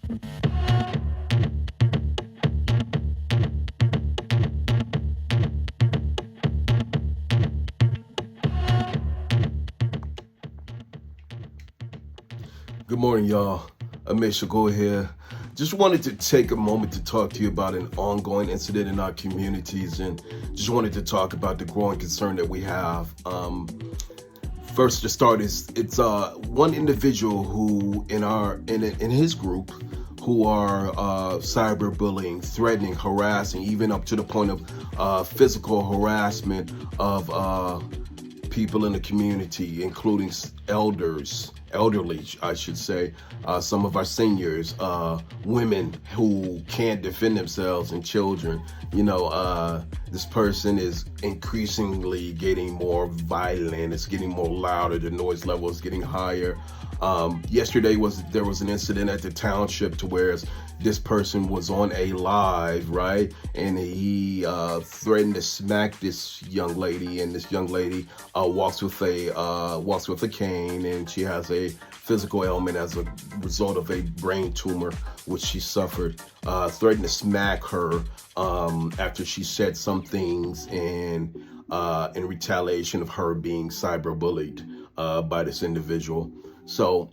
Good morning, y'all. Amir Shakur here. Just wanted to take a moment to talk to you about an ongoing incident in our communities, and just wanted to talk about the growing concern that we have. First, to start, it's one individual who in his group who are cyberbullying, threatening, harassing, even up to the point of physical harassment of people in the community, including elderly, I should say, some of our seniors, women who can't defend themselves, and children. This person is increasingly getting more violent. It's getting more louder. The noise level is getting higher. Yesterday there was an incident at the township to where this person was on a live, right? And he threatened to smack this young lady, and this young lady walks with a cane, and she has a physical ailment as a result of a brain tumor which she suffered. Threatened to smack her after she said some things in retaliation of her being cyberbullied by this individual. So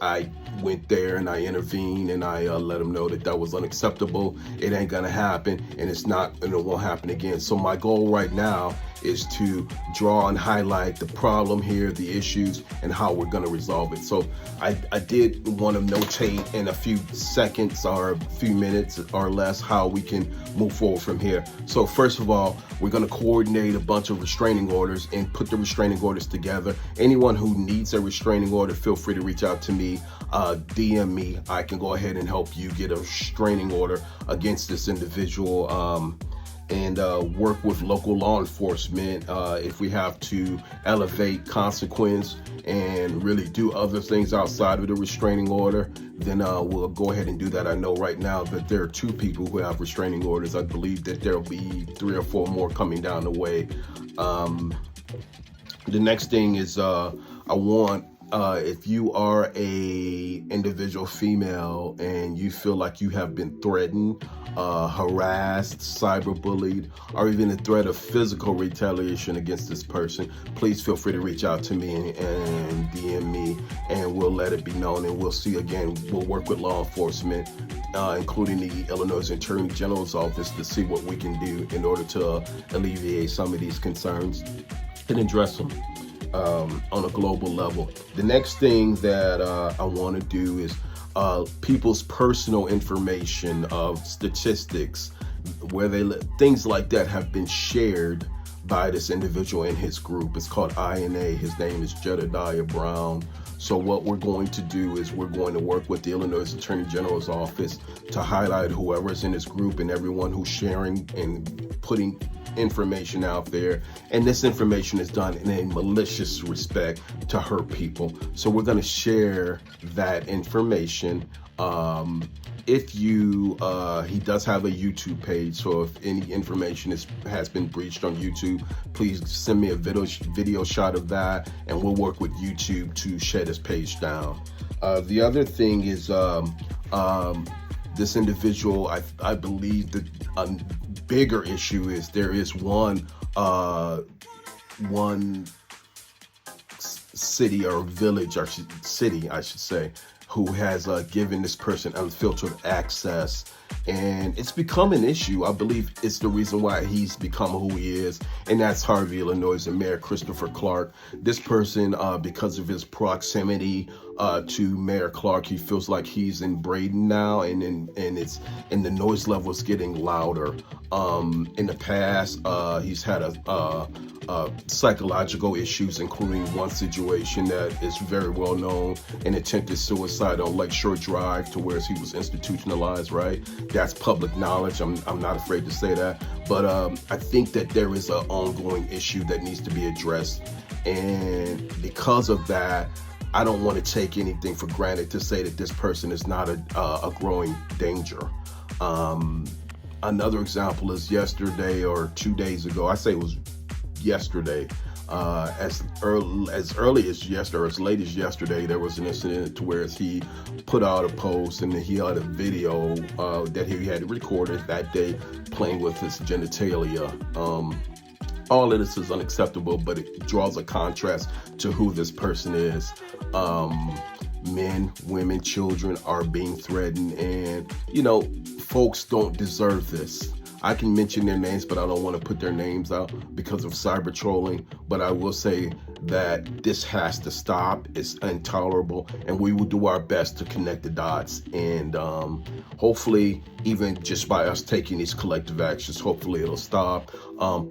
I went there and I intervened, and I let them know that was unacceptable. It ain't gonna happen, and it won't happen again. So my goal right now is to draw and highlight the problem here, the issues, and how we're gonna resolve it. So I did want to notate in a few seconds or a few minutes or less how we can move forward from here. So first of all, we're gonna coordinate a bunch of restraining orders and put the restraining orders together. Anyone who needs a restraining order, feel free to reach out to me, DM me. I can go ahead and help you get a restraining order against this individual, and work with local law enforcement if we have to elevate consequence and really do other things outside of the restraining order. Then we'll go ahead and do that. I know right now that there are 2 people who have restraining orders. I believe that there'll be 3 or 4 more coming down the way. The next thing is I want, if you are a individual female and you feel like you have been threatened, harassed, cyberbullied, or even a threat of physical retaliation against this person, please feel free to reach out to me and DM me, and we'll let it be known. And we'll see again. We'll work with law enforcement, including the Illinois Attorney General's office, to see what we can do in order to alleviate some of these concerns and address them on a global level. The next thing that I want to do is people's personal information of statistics, where things like that have been shared by this individual in his group. It's called INA. His name is Jedidiah Brown. So what we're going to do is we're going to work with the Illinois Attorney General's office to highlight whoever's in this group and everyone who's sharing and putting information out there. And this information is done in a malicious respect to hurt people. So we're going to share that information. He does have a YouTube page, so if any information has been breached on YouTube, please send me a video shot of that, and we'll work with YouTube to shut his page down. The other thing is this individual, I believe that a bigger issue is there is one city or village, or city, I should say, who has given this person unfiltered access, and it's become an issue. I believe it's the reason why he's become who he is, and that's Harvey, Illinois, and Mayor Christopher Clark. This person, because of his proximity to Mayor Clark, he feels like he's in Braden now, and the noise level is getting louder. In the past, he's had psychological issues, including one situation that is very well known, an attempted suicide on Lakeshore Drive, to where he was institutionalized, right? That's public knowledge. I'm not afraid to say that. But I think that there is an ongoing issue that needs to be addressed. And because of that, I don't want to take anything for granted to say that this person is not a growing danger. Another example is yesterday or 2 days ago, I say it was yesterday, As early as yesterday, or as late as yesterday, there was an incident to where he put out a post and then he had a video that he had recorded that day playing with his genitalia. All of this is unacceptable, but it draws a contrast to who this person is. Men, women, children are being threatened, and folks don't deserve this. I can mention their names, but I don't want to put their names out because of cyber trolling. But I will say that this has to stop. It's intolerable, and we will do our best to connect the dots. And hopefully, even just by us taking these collective actions, hopefully it'll stop.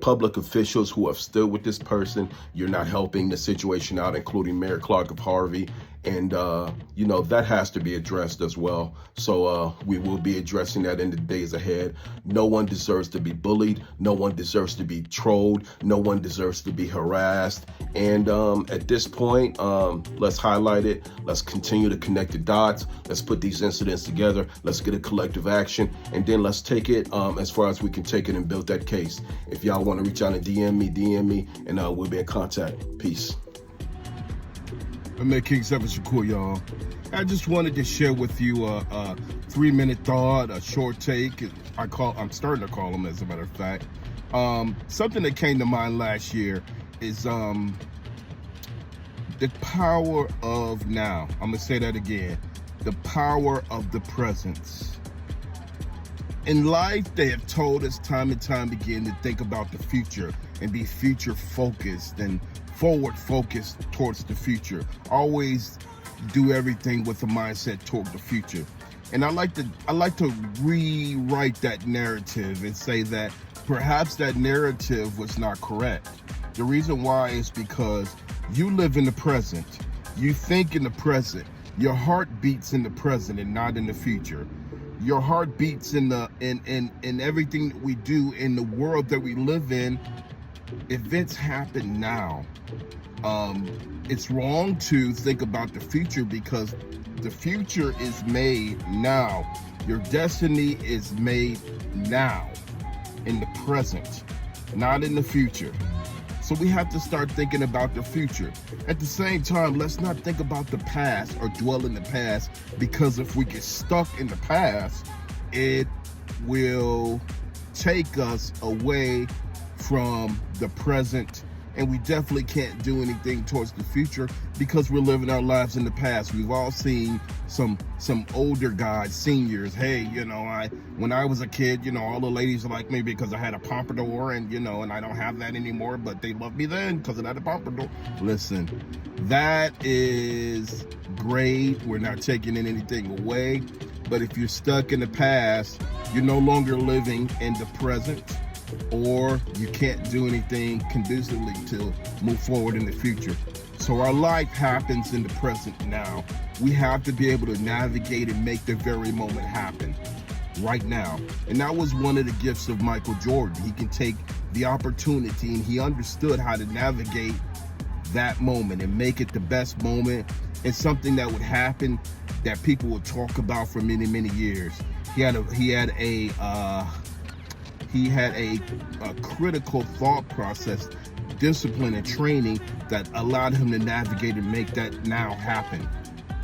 Public officials who have stood with this person, you're not helping the situation out, including Mayor Clark of Harvey. And, that has to be addressed as well. So we will be addressing that in the days ahead. No one deserves to be bullied. No one deserves to be trolled. No one deserves to be harassed. And at this point, let's highlight it. Let's continue to connect the dots. Let's put these incidents together. Let's get a collective action. And then let's take it as far as we can take it and build that case. If y'all want to reach out and DM me, and we'll be in contact. Peace. Amir Shakur, y'all. I just wanted to share with you a 3-minute thought, a short take. I'm starting to call them, as a matter of fact. Something that came to mind last year is the power of now. I'm gonna say that again. The power of the presence. In life, they have told us time and time again to think about the future and be future focused and forward focused towards the future. Always do everything with a mindset toward the future. And I like to rewrite that narrative and say that perhaps that narrative was not correct. The reason why is because you live in the present. You think in the present. Your heart beats in the present and not in the future. Your heart beats in everything that we do in the world that we live in. Events happen now. It's wrong to think about the future because the future is made now. Your destiny is made now, in the present, not in the future. So we have to start thinking about the future. At the same time, let's not think about the past or dwell in the past, because if we get stuck in the past, it will take us away from the present, and we definitely can't do anything towards the future because we're living our lives in the past. We've all seen some older guys, seniors. Hey, when I was a kid, all the ladies like me because I had a pompadour, and and I don't have that anymore, but they loved me then because I had a pompadour. Listen, that is great. We're not taking anything away, but if you're stuck in the past, you're no longer living in the present, or you can't do anything conducively to move forward in the future. So our life happens in the present now. We have to be able to navigate and make the very moment happen right now. And that was one of the gifts of Michael Jordan. He can take the opportunity, and he understood how to navigate that moment and make it the best moment, and something that would happen that people would talk about for many, many years. He had a critical thought process, discipline, and training that allowed him to navigate and make that now happen.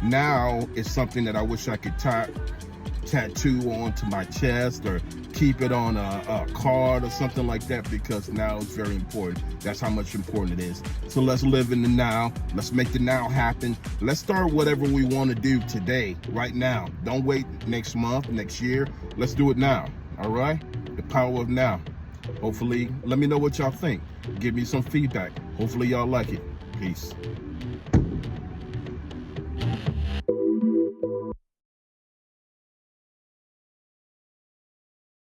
Now is something that I wish I could tattoo onto my chest or keep it on a card or something like that, because now is very important. That's how much important it is. So let's live in the now. Let's make the now happen. Let's start whatever we want to do today, right now. Don't wait next month, next year. Let's do it now. All right? The power of now. Hopefully, let me know what y'all think. Give me some feedback. Hopefully y'all like it. Peace.